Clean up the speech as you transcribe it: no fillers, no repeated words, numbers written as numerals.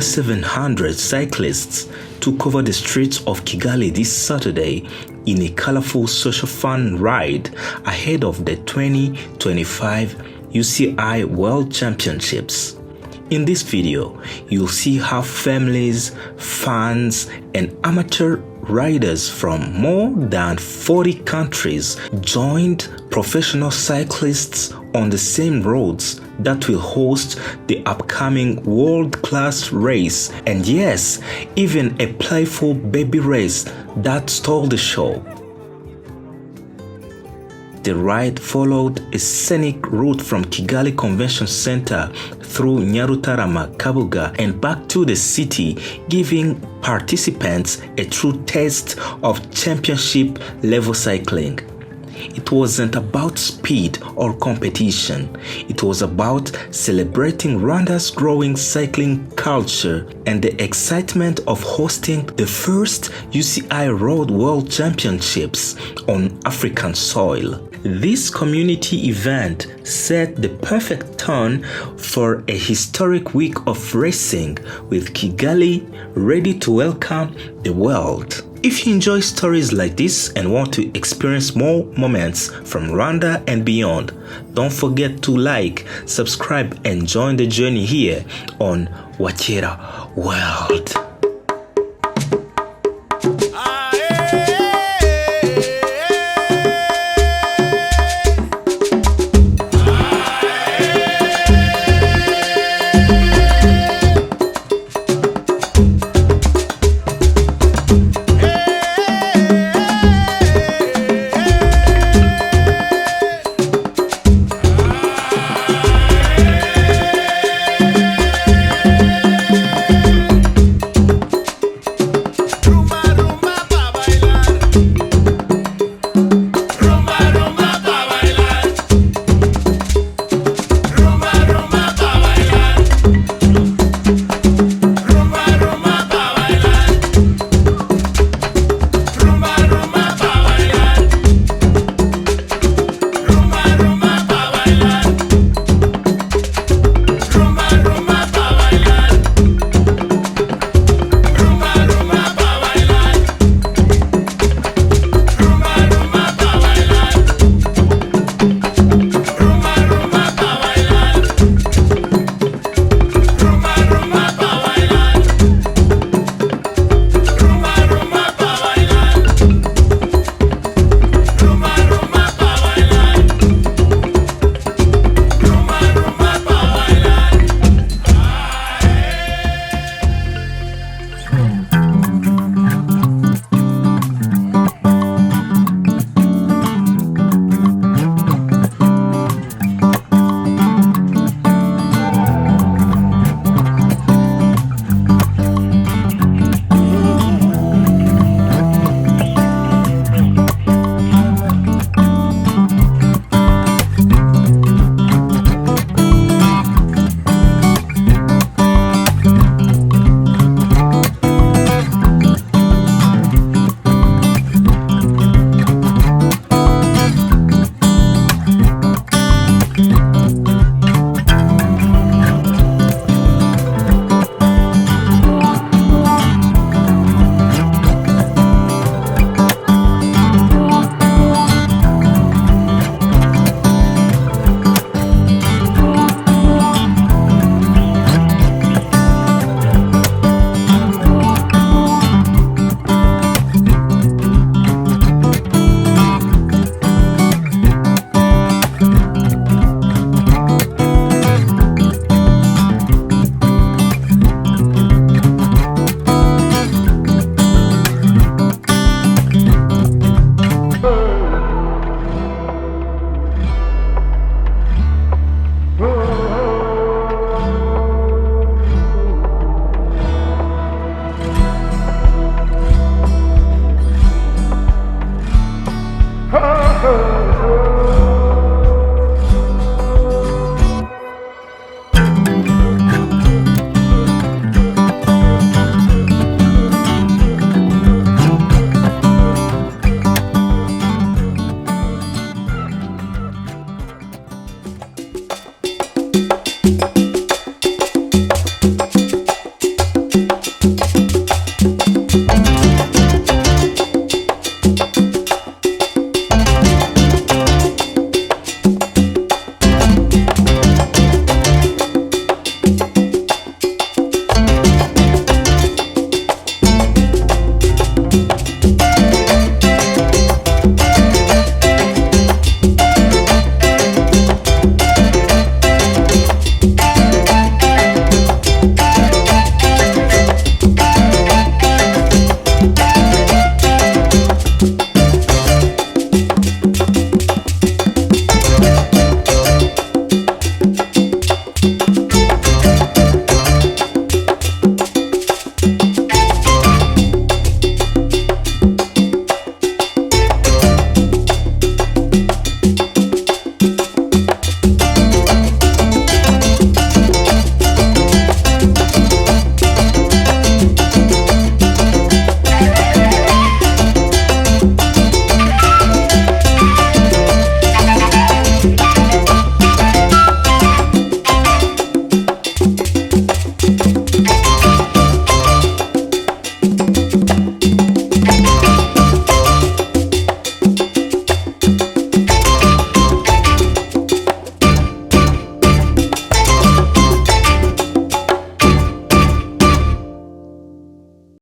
700 cyclists took over the streets of Kigali this Saturday in a colorful social fun ride ahead of the 2025 UCI World Championships. In this video, you'll see how families, fans, and amateur riders from more than 40 countries joined professional cyclists on the same roads that will host the upcoming world-class race, and yes, even a playful baby race that stole the show. The ride followed a scenic route from Kigali Convention Center through Nyarutarama, Kabuga, and back to the city, giving participants a true taste of championship-level cycling. It wasn't about speed or competition. It was about celebrating Rwanda's growing cycling culture and the excitement of hosting the first UCI Road World Championships on African soil. This community event set the perfect tone for a historic week of racing, with Kigali ready to welcome the world. If you enjoy stories like this and want to experience more moments from Rwanda and beyond, don't forget to like, subscribe, and join the journey here on WaKera World. Oh,